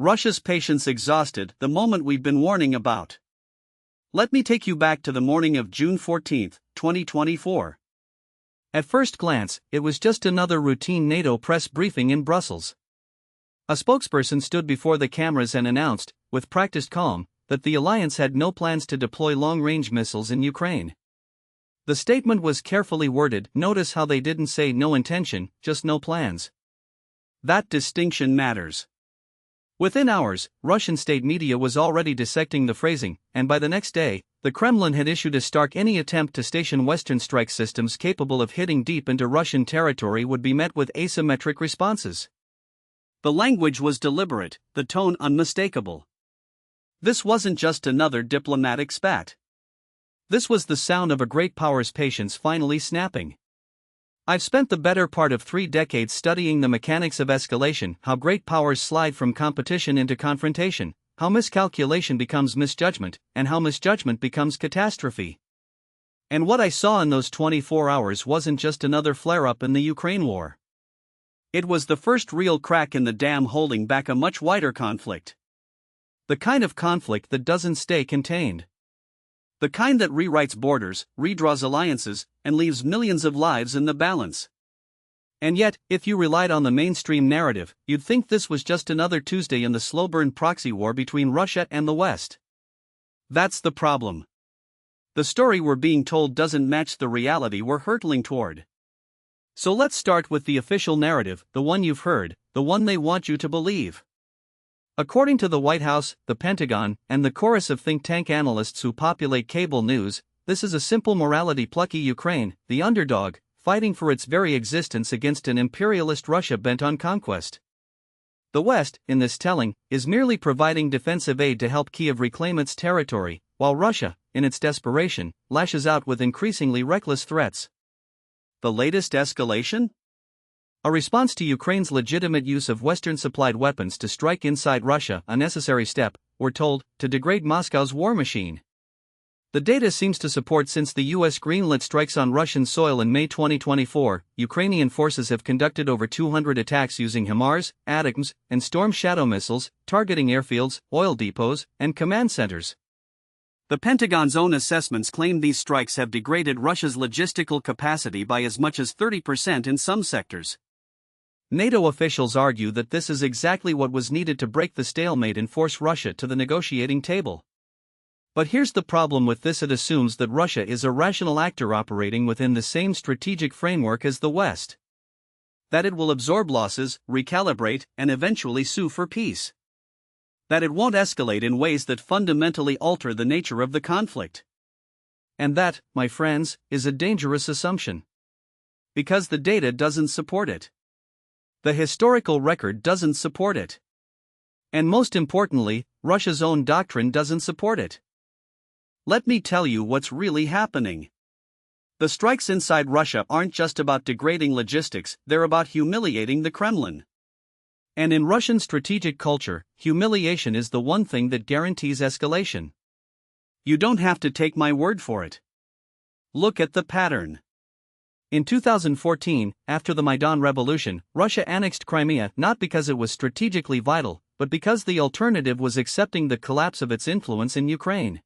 Russia's patience exhausted the moment we've been warning about. Let me take you back to the morning of June 14, 2024. At first glance, it was just another routine NATO press briefing in Brussels. A spokesperson stood before the cameras and announced, with practiced calm, that the alliance had no plans to deploy long-range missiles in Ukraine. The statement was carefully worded. Notice how they didn't say no intention, just no plans. That distinction matters. Within hours, Russian state media was already dissecting the phrasing, and by the next day, the Kremlin had issued a stark: any attempt to station Western strike systems capable of hitting deep into Russian territory would be met with asymmetric responses. The language was deliberate, the tone unmistakable. This wasn't just another diplomatic spat. This was the sound of a great power's patience finally snapping. I've spent the better part of 3 decades studying the mechanics of escalation, how great powers slide from competition into confrontation, how miscalculation becomes misjudgment, and how misjudgment becomes catastrophe. And what I saw in those 24 hours wasn't just another flare-up in the Ukraine war. It was the first real crack in the dam holding back a much wider conflict. The kind of conflict that doesn't stay contained. The kind that rewrites borders, redraws alliances, and leaves millions of lives in the balance. And yet, if you relied on the mainstream narrative, you'd think this was just another Tuesday in the slow-burn proxy war between Russia and the West. That's the problem. The story we're being told doesn't match the reality we're hurtling toward. So let's start with the official narrative, the one you've heard, the one they want you to believe. According to the White House, the Pentagon, and the chorus of think tank analysts who populate cable news, this is a simple morality: plucky Ukraine, the underdog, fighting for its very existence against an imperialist Russia bent on conquest. The West, in this telling, is merely providing defensive aid to help Kyiv reclaim its territory, while Russia, in its desperation, lashes out with increasingly reckless threats. The latest escalation? A response to Ukraine's legitimate use of Western-supplied weapons to strike inside Russia, a necessary step, we're told, to degrade Moscow's war machine. The data seems to support. Since the U.S. greenlit strikes on Russian soil in May 2024, Ukrainian forces have conducted over 200 attacks using HIMARS, ATACMS, and Storm Shadow missiles, targeting airfields, oil depots, and command centers. The Pentagon's own assessments claim these strikes have degraded Russia's logistical capacity by as much as 30% in some sectors. NATO officials argue that this is exactly what was needed to break the stalemate and force Russia to the negotiating table. But here's the problem with this: it assumes that Russia is a rational actor operating within the same strategic framework as the West. That it will absorb losses, recalibrate, and eventually sue for peace. That it won't escalate in ways that fundamentally alter the nature of the conflict. And that, my friends, is a dangerous assumption. Because the data doesn't support it. The historical record doesn't support it. And most importantly, Russia's own doctrine doesn't support it. Let me tell you what's really happening. The strikes inside Russia aren't just about degrading logistics, they're about humiliating the Kremlin. And in Russian strategic culture, humiliation is the one thing that guarantees escalation. You don't have to take my word for it. Look at the pattern. In 2014, after the Maidan Revolution, Russia annexed Crimea not because it was strategically vital, but because the alternative was accepting the collapse of its influence in Ukraine.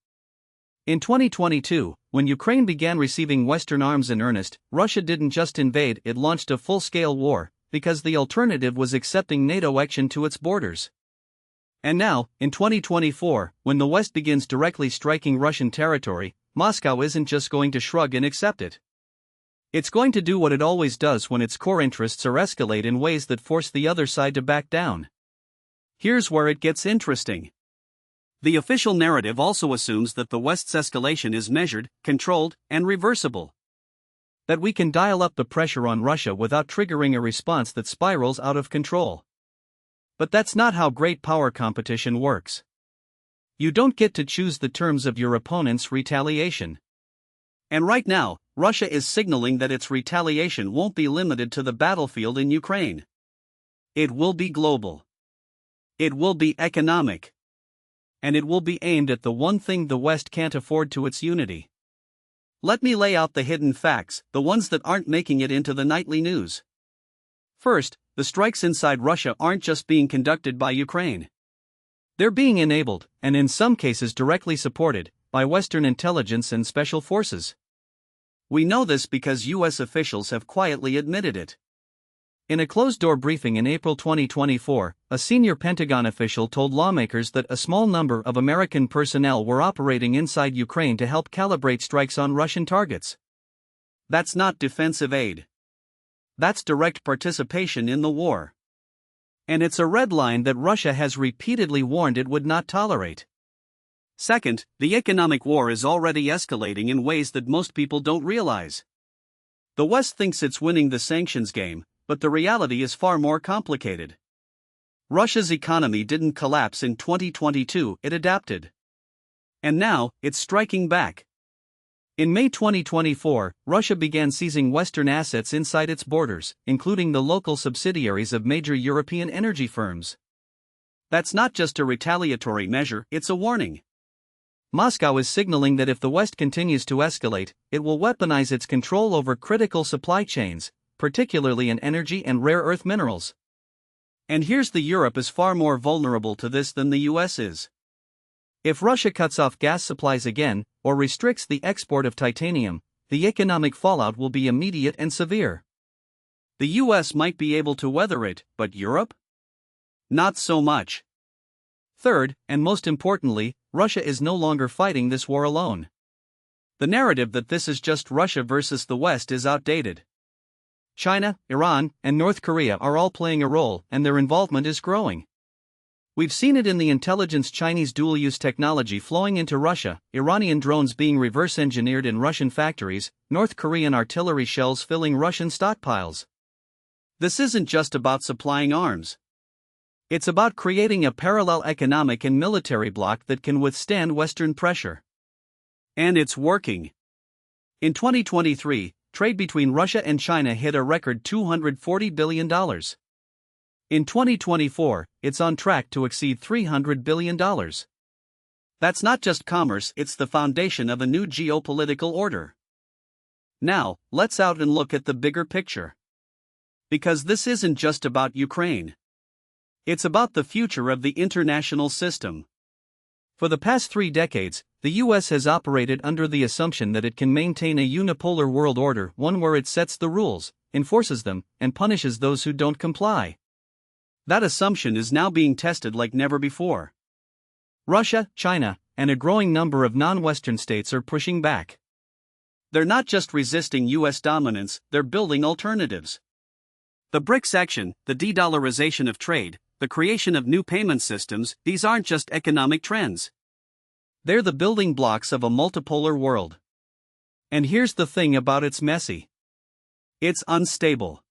In 2022, when Ukraine began receiving Western arms in earnest, Russia didn't just invade, it launched a full-scale war, because the alternative was accepting NATO action to its borders. And now, in 2024, when the West begins directly striking Russian territory, Moscow isn't just going to shrug and accept it. It's going to do what it always does when its core interests are escalate in ways that force the other side to back down. Here's where it gets interesting. The official narrative also assumes that the West's escalation is measured, controlled, and reversible. That we can dial up the pressure on Russia without triggering a response that spirals out of control. But that's not how great power competition works. You don't get to choose the terms of your opponent's retaliation. And right now, Russia is signaling that its retaliation won't be limited to the battlefield in Ukraine. It will be global. It will be economic. And it will be aimed at the one thing the West can't afford: to its unity. Let me lay out the hidden facts, the ones that aren't making it into the nightly news. First, the strikes inside Russia aren't just being conducted by Ukraine. They're being enabled, and in some cases directly supported, by Western intelligence and special forces. We know this because U.S. officials have quietly admitted it. In a closed-door briefing in April 2024, a senior Pentagon official told lawmakers that a small number of American personnel were operating inside Ukraine to help calibrate strikes on Russian targets. That's not defensive aid. That's direct participation in the war. And it's a red line that Russia has repeatedly warned it would not tolerate. Second, the economic war is already escalating in ways that most people don't realize. The West thinks it's winning the sanctions game, but the reality is far more complicated. Russia's economy didn't collapse in 2022, it adapted. And now, it's striking back. In May 2024, Russia began seizing Western assets inside its borders, including the local subsidiaries of major European energy firms. That's not just a retaliatory measure, it's a warning. Moscow is signaling that if the West continues to escalate, it will weaponize its control over critical supply chains, particularly in energy and rare earth minerals. And here's the Europe is far more vulnerable to this than the US is. If Russia cuts off gas supplies again, or restricts the export of titanium, the economic fallout will be immediate and severe. The US might be able to weather it, but Europe? Not so much. Third, and most importantly, Russia is no longer fighting this war alone. The narrative that this is just Russia versus the West is outdated. China, Iran, and North Korea are all playing a role, and their involvement is growing. We've seen it in the intelligence Chinese dual-use technology flowing into Russia, Iranian drones being reverse-engineered in Russian factories, North Korean artillery shells filling Russian stockpiles. This isn't just about supplying arms. It's about creating a parallel economic and military bloc that can withstand Western pressure. And it's working. In 2023, trade between Russia and China hit a record $240 billion. In 2024, it's on track to exceed $300 billion. That's not just commerce, it's the foundation of a new geopolitical order. Now, let's out and look at the bigger picture. Because this isn't just about Ukraine. It's about the future of the international system. For the past 3 decades, the US has operated under the assumption that it can maintain a unipolar world order, one where it sets the rules, enforces them, and punishes those who don't comply. That assumption is now being tested like never before. Russia, China, and a growing number of non-Western states are pushing back. They're not just resisting US dominance, they're building alternatives. The BRICS action, the de-dollarization of trade, the creation of new payment systems, these aren't just economic trends. They're the building blocks of a multipolar world. And here's the thing about it's messy. It's unstable.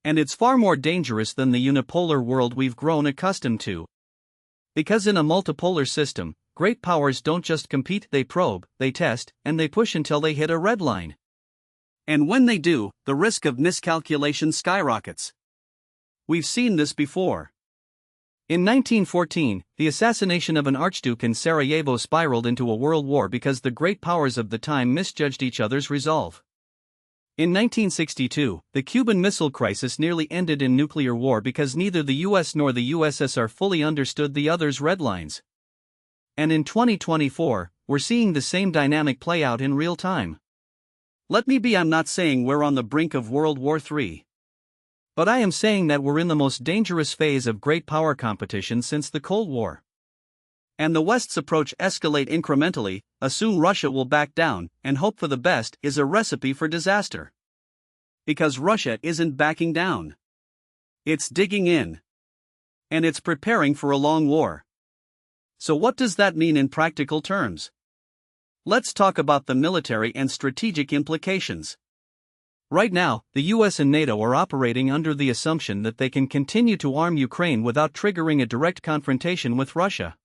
And it's far more dangerous than the unipolar world we've grown accustomed to. Because in a multipolar system, great powers don't just compete, they probe, they test, and they push until they hit a red line. And when they do, the risk of miscalculation skyrockets. We've seen this before. In 1914, the assassination of an archduke in Sarajevo spiraled into a world war because the great powers of the time misjudged each other's resolve. In 1962, the Cuban Missile Crisis nearly ended in nuclear war because neither the US nor the USSR fully understood the other's red lines. And in 2024, we're seeing the same dynamic play out in real time. I'm not saying we're on the brink of World War III. But I am saying that we're in the most dangerous phase of great power competition since the Cold War. And the West's approach escalate incrementally, assume Russia will back down, and hope for the best is a recipe for disaster. Because Russia isn't backing down. It's digging in. And it's preparing for a long war. So what does that mean in practical terms? Let's talk about the military and strategic implications. Right now, the US and NATO are operating under the assumption that they can continue to arm Ukraine without triggering a direct confrontation with Russia.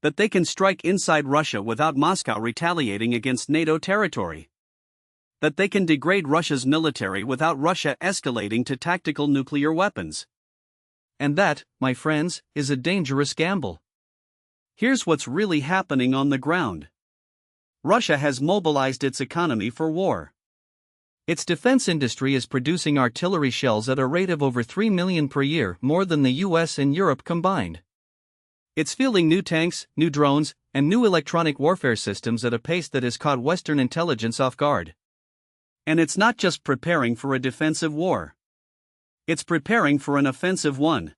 That they can strike inside Russia without Moscow retaliating against NATO territory. That they can degrade Russia's military without Russia escalating to tactical nuclear weapons. And that, my friends, is a dangerous gamble. Here's what's really happening on the ground. Russia has mobilized its economy for war. Its defense industry is producing artillery shells at a rate of over 3 million per year, more than the US and Europe combined. It's fielding new tanks, new drones, and new electronic warfare systems at a pace that has caught Western intelligence off guard. And it's not just preparing for a defensive war. It's preparing for an offensive one.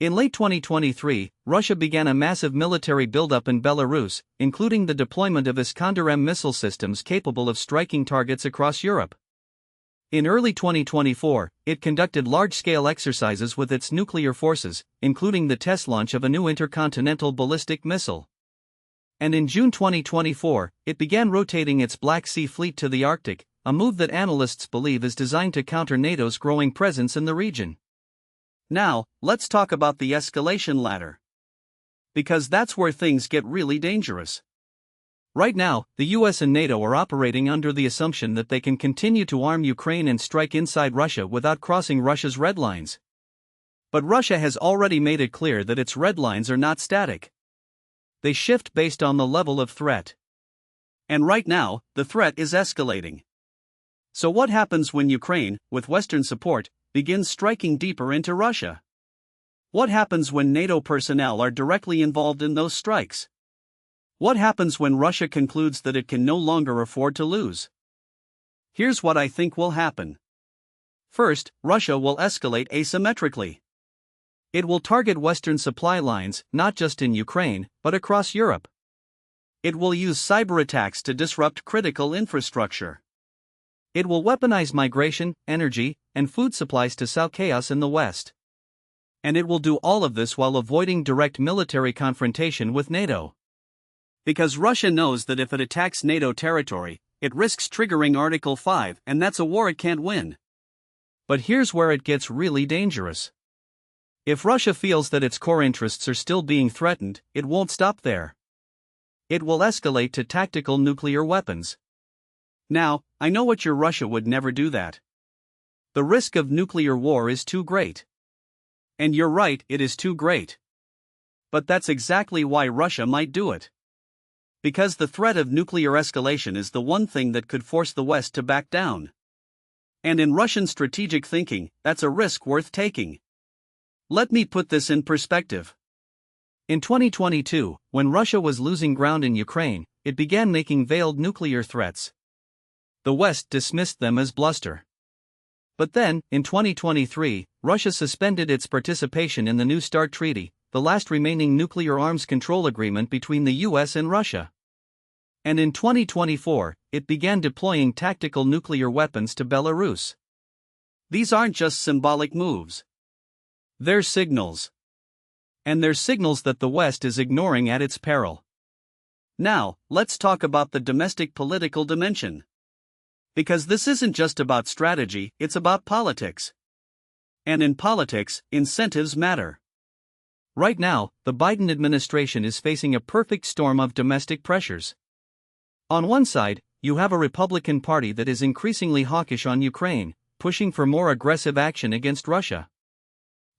In late 2023, Russia began a massive military buildup in Belarus, including the deployment of Iskander-M missile systems capable of striking targets across Europe. In early 2024, it conducted large-scale exercises with its nuclear forces, including the test launch of a new intercontinental ballistic missile. And in June 2024, it began rotating its Black Sea Fleet to the Arctic, a move that analysts believe is designed to counter NATO's growing presence in the region. Now, let's talk about the escalation ladder. Because that's where things get really dangerous. Right now, the US and NATO are operating under the assumption that they can continue to arm Ukraine and strike inside Russia without crossing Russia's red lines. But Russia has already made it clear that its red lines are not static. They shift based on the level of threat. And right now, the threat is escalating. So what happens when Ukraine, with Western support, begins striking deeper into Russia? What happens when NATO personnel are directly involved in those strikes? What happens when Russia concludes that it can no longer afford to lose? Here's what I think will happen. First, Russia will escalate asymmetrically. It will target Western supply lines, not just in Ukraine, but across Europe. It will use cyber attacks to disrupt critical infrastructure. It will weaponize migration, energy, and food supplies to sow chaos in the West. And it will do all of this while avoiding direct military confrontation with NATO. Because Russia knows that if it attacks NATO territory, it risks triggering Article 5, and that's a war it can't win. But here's where it gets really dangerous. If Russia feels that its core interests are still being threatened, it won't stop there. It will escalate to tactical nuclear weapons. Now, I know what your Russia would never do that. The risk of nuclear war is too great. And you're right, it is too great. But that's exactly why Russia might do it. Because the threat of nuclear escalation is the one thing that could force the West to back down. And in Russian strategic thinking, that's a risk worth taking. Let me put this in perspective. In 2022, when Russia was losing ground in Ukraine, it began making veiled nuclear threats. The West dismissed them as bluster. But then, in 2023, Russia suspended its participation in the New START Treaty, the last remaining nuclear arms control agreement between the US and Russia. And in 2024, it began deploying tactical nuclear weapons to Belarus. These aren't just symbolic moves. They're signals. And they're signals that the West is ignoring at its peril. Now, let's talk about the domestic political dimension. Because this isn't just about strategy, it's about politics. And in politics, incentives matter. Right now, the Biden administration is facing a perfect storm of domestic pressures. On one side, you have a Republican Party that is increasingly hawkish on Ukraine, pushing for more aggressive action against Russia.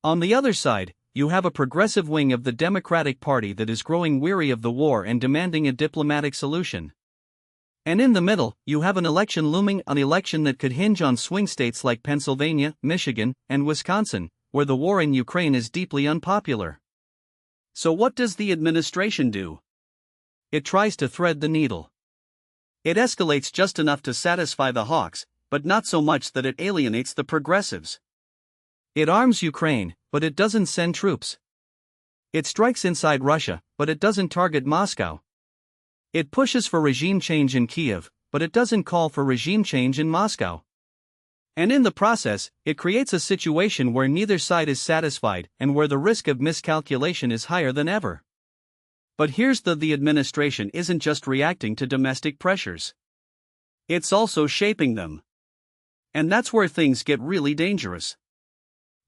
On the other side, you have a progressive wing of the Democratic Party that is growing weary of the war and demanding a diplomatic solution. And in the middle, you have an election looming, an election that could hinge on swing states like Pennsylvania, Michigan, and Wisconsin, where the war in Ukraine is deeply unpopular. So what does the administration do? It tries to thread the needle. It escalates just enough to satisfy the hawks, but not so much that it alienates the progressives. It arms Ukraine, but it doesn't send troops. It strikes inside Russia, but it doesn't target Moscow. It pushes for regime change in Kiev, but it doesn't call for regime change in Moscow. And in the process, it creates a situation where neither side is satisfied and where the risk of miscalculation is higher than ever. But here's the administration isn't just reacting to domestic pressures. It's also shaping them. And that's where things get really dangerous.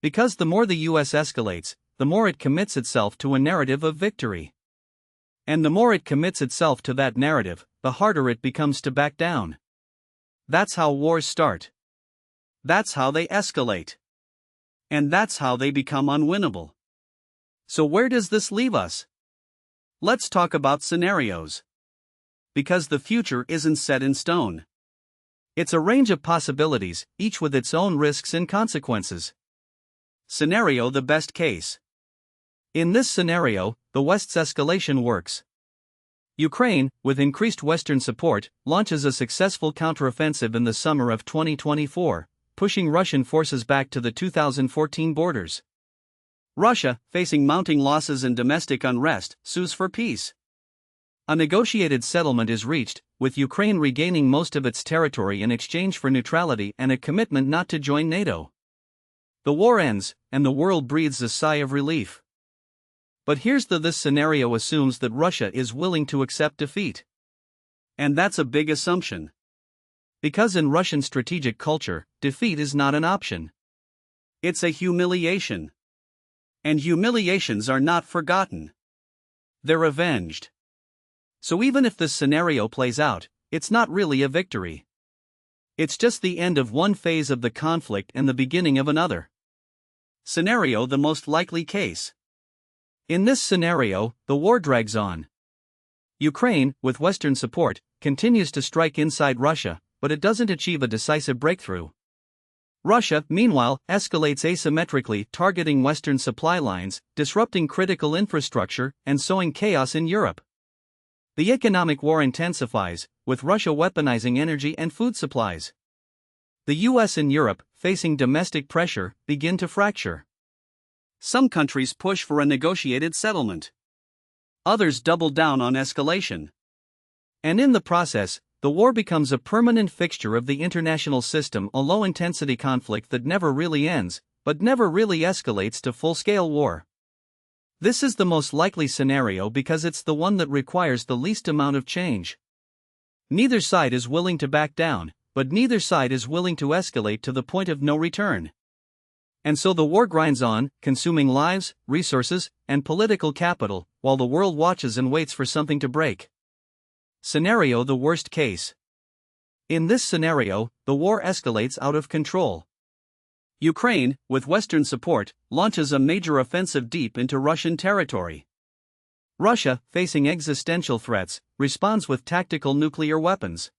Because the more the US escalates, the more it commits itself to a narrative of victory. And the more it commits itself to that narrative, the harder it becomes to back down. That's how wars start. That's how they escalate. And that's how they become unwinnable. So where does this leave us? Let's talk about scenarios. Because the future isn't set in stone. It's a range of possibilities, each with its own risks and consequences. Scenario: the best case. In this scenario, the West's escalation works. Ukraine, with increased Western support, launches a successful counteroffensive in the summer of 2024, pushing Russian forces back to the 2014 borders. Russia, facing mounting losses and domestic unrest, sues for peace. A negotiated settlement is reached, with Ukraine regaining most of its territory in exchange for neutrality and a commitment not to join NATO. The war ends, and the world breathes a sigh of relief. But this scenario assumes that Russia is willing to accept defeat. And that's a big assumption. Because in Russian strategic culture, defeat is not an option. It's a humiliation. And humiliations are not forgotten. They're avenged. So even if this scenario plays out, it's not really a victory. It's just the end of one phase of the conflict and the beginning of another. Scenario: the most likely case. In this scenario, the war drags on. Ukraine, with Western support, continues to strike inside Russia, but it doesn't achieve a decisive breakthrough. Russia, meanwhile, escalates asymmetrically, targeting Western supply lines, disrupting critical infrastructure, and sowing chaos in Europe. The economic war intensifies, with Russia weaponizing energy and food supplies. The US and Europe, facing domestic pressure, begin to fracture. Some countries push for a negotiated settlement. Others double down on escalation. And in the process, the war becomes a permanent fixture of the international system, a low-intensity conflict that never really ends, but never really escalates to full-scale war. This is the most likely scenario because it's the one that requires the least amount of change. Neither side is willing to back down, but neither side is willing to escalate to the point of no return. And so the war grinds on, consuming lives, resources, and political capital, while the world watches and waits for something to break. Scenario: the worst case. In this scenario, the war escalates out of control. Ukraine, with Western support, launches a major offensive deep into Russian territory. Russia, facing existential threats, responds with tactical nuclear weapons.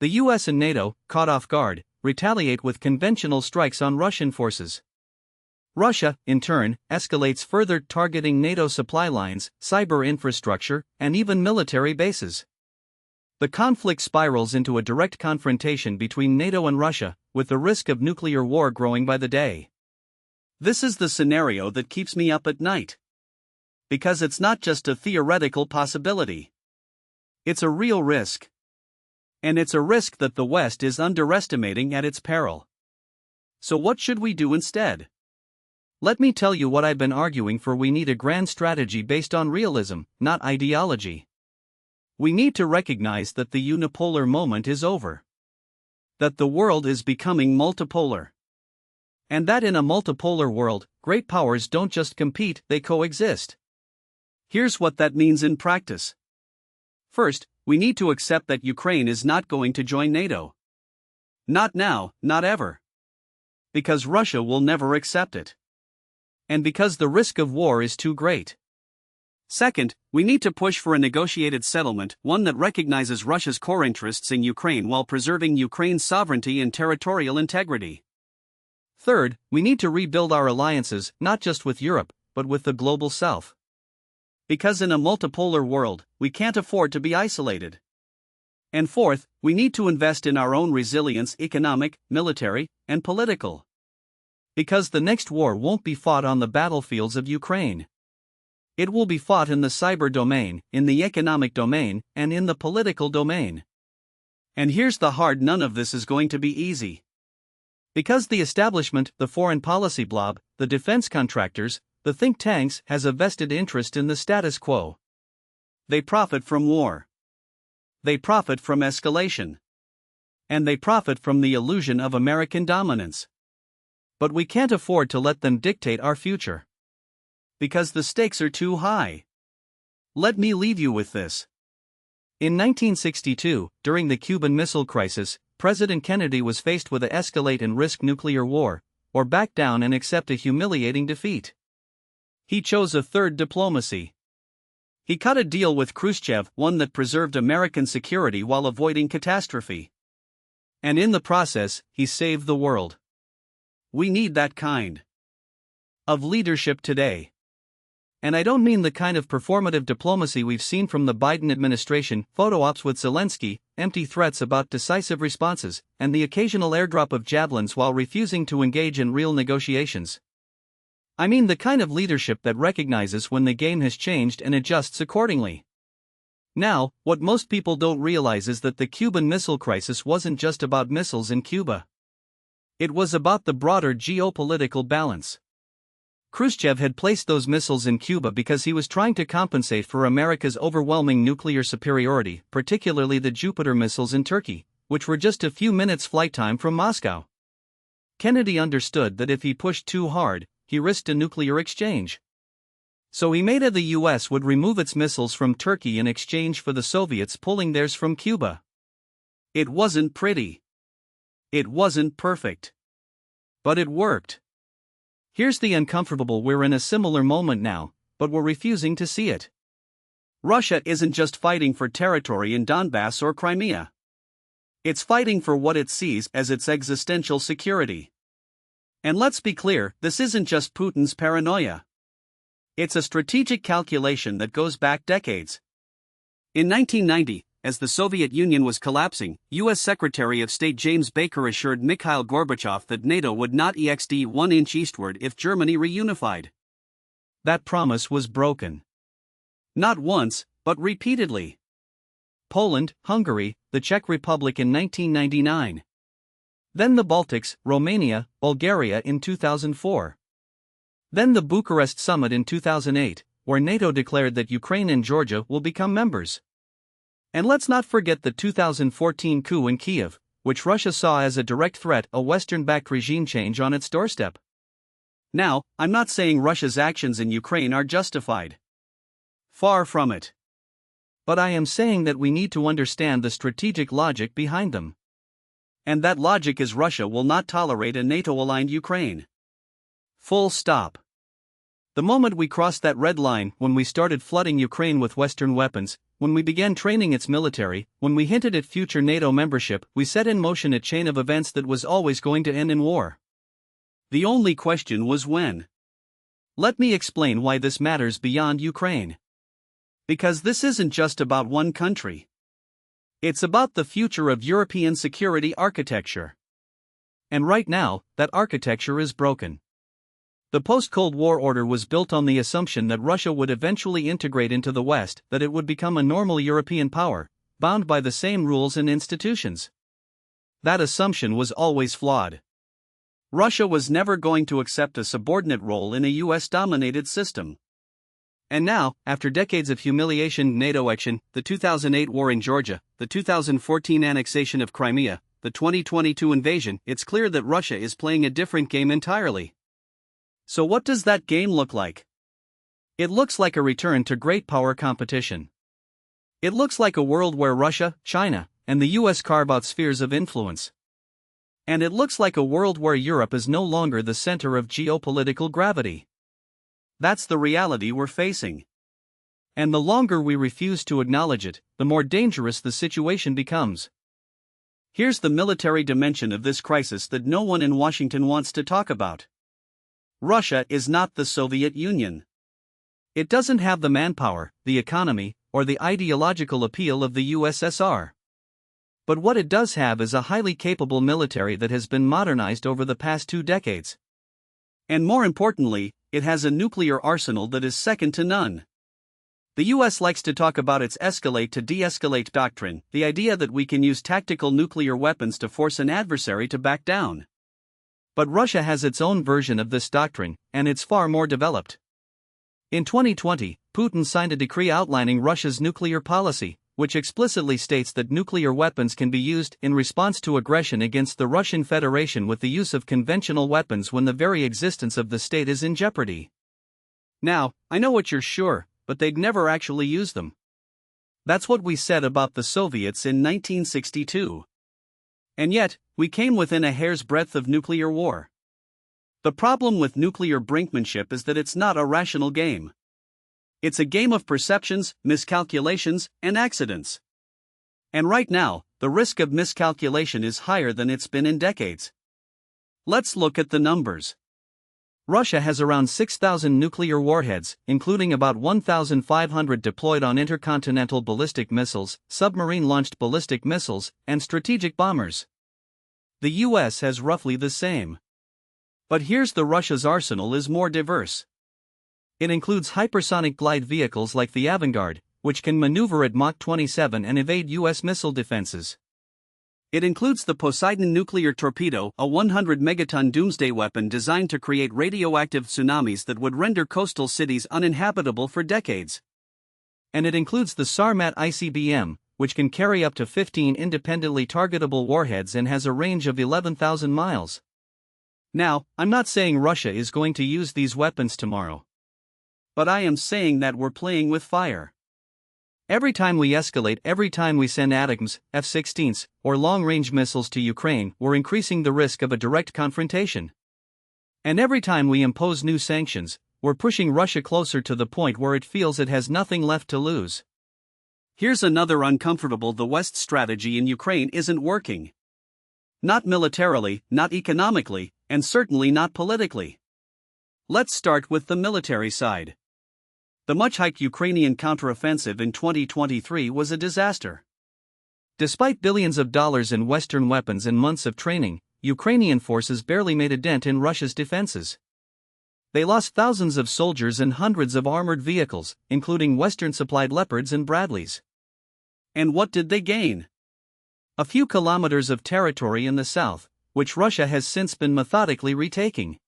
The US and NATO, caught off guard, retaliate with conventional strikes on Russian forces. Russia, in turn, escalates further, targeting NATO supply lines, cyber infrastructure, and even military bases. The conflict spirals into a direct confrontation between NATO and Russia, with the risk of nuclear war growing by the day. This is the scenario that keeps me up at night. Because it's not just a theoretical possibility. It's a real risk. And it's a risk that the West is underestimating at its peril. So what should we do instead? Let me tell you what I've been arguing for. We need a grand strategy based on realism, not ideology. We need to recognize that the unipolar moment is over. That the world is becoming multipolar. And that in a multipolar world, great powers don't just compete, they coexist. Here's what that means in practice. First, we need to accept that Ukraine is not going to join NATO. Not now, not ever. Because Russia will never accept it. And because the risk of war is too great. Second, we need to push for a negotiated settlement, one that recognizes Russia's core interests in Ukraine while preserving Ukraine's sovereignty and territorial integrity. Third, we need to rebuild our alliances, not just with Europe, but with the global South. Because in a multipolar world, we can't afford to be isolated. And fourth, we need to invest in our own resilience, economic, military, and political. Because the next war won't be fought on the battlefields of Ukraine. It will be fought in the cyber domain, in the economic domain, and in the political domain. And here's the hard: none of this is going to be easy. Because the establishment, the foreign policy blob, the defense contractors, the think tanks, has a vested interest in the status quo. They profit from war. They profit from escalation. And they profit from the illusion of American dominance. But we can't afford to let them dictate our future. Because the stakes are too high. Let me leave you with this. In 1962, during the Cuban Missile Crisis, President Kennedy was faced with a escalate and risk nuclear war, or back down and accept a humiliating defeat. He chose a third diplomacy. He cut a deal with Khrushchev, one that preserved American security while avoiding catastrophe. And in the process, he saved the world. We need that kind of leadership today. And I don't mean the kind of performative diplomacy we've seen from the Biden administration, photo ops with Zelensky, empty threats about decisive responses, and the occasional airdrop of javelins while refusing to engage in real negotiations. I mean the kind of leadership that recognizes when the game has changed and adjusts accordingly. Now, what most people don't realize is that the Cuban Missile Crisis wasn't just about missiles in Cuba. It was about the broader geopolitical balance. Khrushchev had placed those missiles in Cuba because he was trying to compensate for America's overwhelming nuclear superiority, particularly the Jupiter missiles in Turkey, which were just a few minutes' flight time from Moscow. Kennedy understood that if he pushed too hard, he risked a nuclear exchange. So he made it the US would remove its missiles from Turkey in exchange for the Soviets pulling theirs from Cuba. It wasn't pretty. It wasn't perfect. But it worked. Here's the uncomfortable: we're in a similar moment now, but we're refusing to see it. Russia isn't just fighting for territory in Donbass or Crimea. It's fighting for what it sees as its existential security. And let's be clear, this isn't just Putin's paranoia. It's a strategic calculation that goes back decades. In 1990, as the Soviet Union was collapsing, U.S. Secretary of State James Baker assured Mikhail Gorbachev that NATO would not extend 1 inch eastward if Germany reunified. That promise was broken. Not once, but repeatedly. Poland, Hungary, the Czech Republic in 1999. Then the Baltics, Romania, Bulgaria in 2004. Then the Bucharest Summit in 2008, where NATO declared that Ukraine and Georgia will become members. And let's not forget the 2014 coup in Kiev, which Russia saw as a direct threat, a Western-backed regime change on its doorstep. Now, I'm not saying Russia's actions in Ukraine are justified. Far from it. But I am saying that we need to understand the strategic logic behind them. And that logic is Russia will not tolerate a NATO-aligned Ukraine. Full stop. The moment we crossed that red line, when we started flooding Ukraine with Western weapons, when we began training its military, when we hinted at future NATO membership, we set in motion a chain of events that was always going to end in war. The only question was when. Let me explain why this matters beyond Ukraine. Because this isn't just about one country. It's about the future of European security architecture. And right now, that architecture is broken. The post-Cold War order was built on the assumption that Russia would eventually integrate into the West, that it would become a normal European power, bound by the same rules and institutions. That assumption was always flawed. Russia was never going to accept a subordinate role in a US-dominated system. And now, after decades of humiliation, NATO action, the 2008 war in Georgia, the 2014 annexation of Crimea, the 2022 invasion, it's clear that Russia is playing a different game entirely. So what does that game look like? It looks like a return to great power competition. It looks like a world where Russia, China, and the US carve out spheres of influence. And it looks like a world where Europe is no longer the center of geopolitical gravity. That's the reality we're facing. And the longer we refuse to acknowledge it, the more dangerous the situation becomes. Here's the military dimension of this crisis that no one in Washington wants to talk about. Russia is not the Soviet Union. It doesn't have the manpower, the economy, or the ideological appeal of the USSR. But what it does have is a highly capable military that has been modernized over the past 2 decades. And more importantly, it has a nuclear arsenal that is second to none. The US likes to talk about its escalate to de-escalate doctrine, the idea that we can use tactical nuclear weapons to force an adversary to back down. But Russia has its own version of this doctrine, and it's far more developed. In 2020, Putin signed a decree outlining Russia's nuclear policy, which explicitly states that nuclear weapons can be used in response to aggression against the Russian Federation with the use of conventional weapons when the very existence of the state is in jeopardy. Now, I know what you're sure, but they'd never actually use them. That's what we said about the Soviets in 1962. And yet, we came within a hair's breadth of nuclear war. The problem with nuclear brinkmanship is that it's not a rational game. It's a game of perceptions, miscalculations, and accidents. And right now, the risk of miscalculation is higher than it's been in decades. Let's look at the numbers. Russia has around 6,000 nuclear warheads, including about 1,500 deployed on intercontinental ballistic missiles, submarine-launched ballistic missiles, and strategic bombers. The US has roughly the same. But here's the Russia's arsenal is more diverse. It includes hypersonic glide vehicles like the Avangard, which can maneuver at Mach 27 and evade US missile defenses. It includes the Poseidon nuclear torpedo, a 100-megaton doomsday weapon designed to create radioactive tsunamis that would render coastal cities uninhabitable for decades. And it includes the Sarmat ICBM, which can carry up to 15 independently targetable warheads and has a range of 11,000 miles. Now, I'm not saying Russia is going to use these weapons tomorrow. But I am saying that we're playing with fire. Every time we escalate, every time we send ATACMS, F-16s, or long-range missiles to Ukraine, we're increasing the risk of a direct confrontation. And every time we impose new sanctions, we're pushing Russia closer to the point where it feels it has nothing left to lose. Here's another uncomfortable: the West's strategy in Ukraine isn't working. Not militarily, not economically, and certainly not politically. Let's start with the military side. The much-hyped Ukrainian counteroffensive in 2023 was a disaster. Despite billions of dollars in Western weapons and months of training, Ukrainian forces barely made a dent in Russia's defenses. They lost thousands of soldiers and hundreds of armored vehicles, including Western-supplied Leopards and Bradleys. And what did they gain? A few kilometers of territory in the south, which Russia has since been methodically retaking.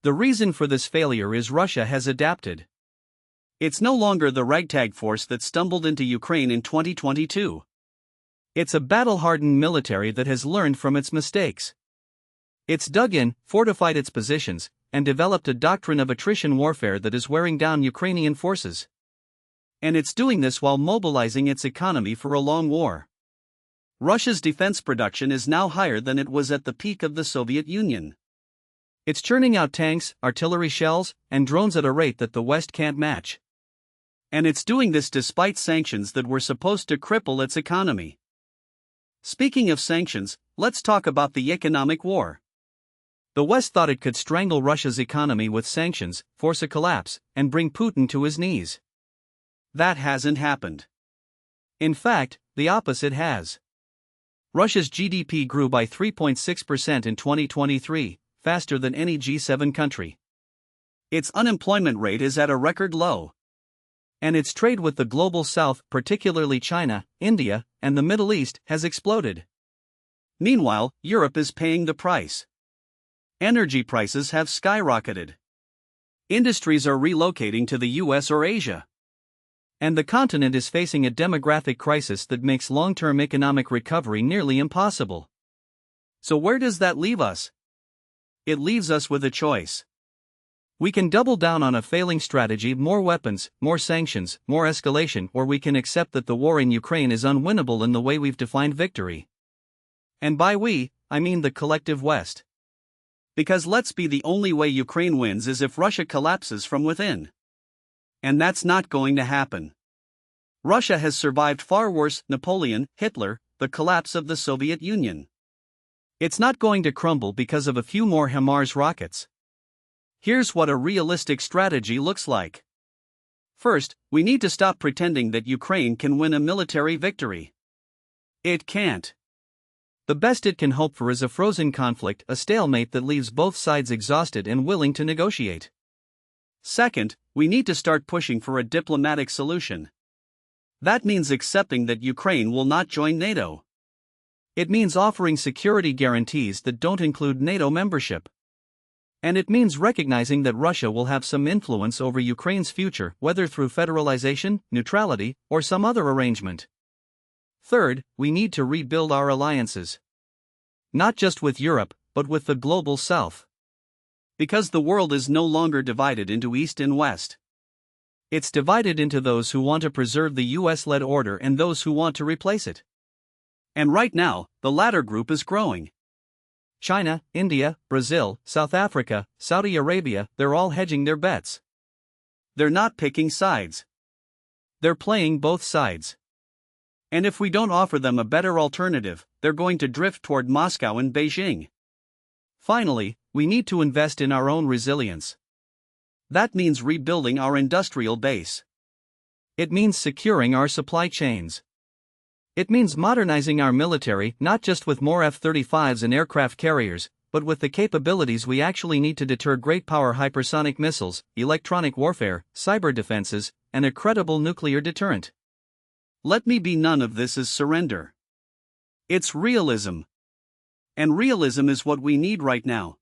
The reason for this failure is Russia has adapted. It's no longer the ragtag force that stumbled into Ukraine in 2022. It's a battle-hardened military that has learned from its mistakes. It's dug in, fortified its positions, and developed a doctrine of attrition warfare that is wearing down Ukrainian forces. And it's doing this while mobilizing its economy for a long war. Russia's defense production is now higher than it was at the peak of the Soviet Union. It's churning out tanks, artillery shells, and drones at a rate that the West can't match. And it's doing this despite sanctions that were supposed to cripple its economy. Speaking of sanctions, let's talk about the economic war. The West thought it could strangle Russia's economy with sanctions, force a collapse, and bring Putin to his knees. That hasn't happened. In fact, the opposite has. Russia's GDP grew by 3.6% in 2023, faster than any G7 country. Its unemployment rate is at a record low. And its trade with the global south, particularly China, India, and the Middle East, has exploded. Meanwhile, Europe is paying the price. Energy prices have skyrocketed. Industries are relocating to the US or Asia. And the continent is facing a demographic crisis that makes long-term economic recovery nearly impossible. So where does that leave us? It leaves us with a choice. We can double down on a failing strategy: more weapons, more sanctions, more escalation, or we can accept that the war in Ukraine is unwinnable in the way we've defined victory. And by we, I mean the collective West. Because let's be the only way Ukraine wins is if Russia collapses from within. And that's not going to happen. Russia has survived far worse: Napoleon, Hitler, the collapse of the Soviet Union. It's not going to crumble because of a few more HIMARS rockets. Here's what a realistic strategy looks like. First, we need to stop pretending that Ukraine can win a military victory. It can't. The best it can hope for is a frozen conflict, a stalemate that leaves both sides exhausted and willing to negotiate. Second, we need to start pushing for a diplomatic solution. That means accepting that Ukraine will not join NATO. It means offering security guarantees that don't include NATO membership. And it means recognizing that Russia will have some influence over Ukraine's future, whether through federalization, neutrality, or some other arrangement. Third, we need to rebuild our alliances. Not just with Europe, but with the global South. Because the world is no longer divided into East and West. It's divided into those who want to preserve the US-led order and those who want to replace it. And right now, the latter group is growing. China, India, Brazil, South Africa, Saudi Arabia, they're all hedging their bets. They're not picking sides. They're playing both sides. And if we don't offer them a better alternative, they're going to drift toward Moscow and Beijing. Finally, we need to invest in our own resilience. That means rebuilding our industrial base. It means securing our supply chains. It means modernizing our military, not just with more F-35s and aircraft carriers, but with the capabilities we actually need to deter great power hypersonic missiles, electronic warfare, cyber defenses, and a credible nuclear deterrent. Let me be, none of this is surrender. It's realism. And realism is what we need right now.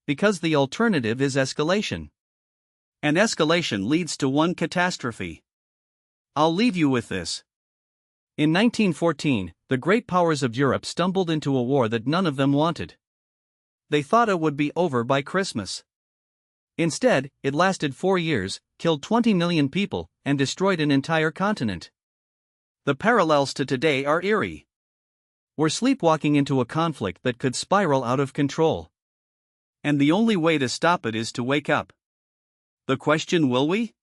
Because the alternative is escalation. And escalation leads to one catastrophe. I'll leave you with this. In 1914, the great powers of Europe stumbled into a war that none of them wanted. They thought it would be over by Christmas. Instead, it lasted 4 years, killed 20 million people, and destroyed an entire continent. The parallels to today are eerie. We're sleepwalking into a conflict that could spiral out of control. And the only way to stop it is to wake up. The question, will we?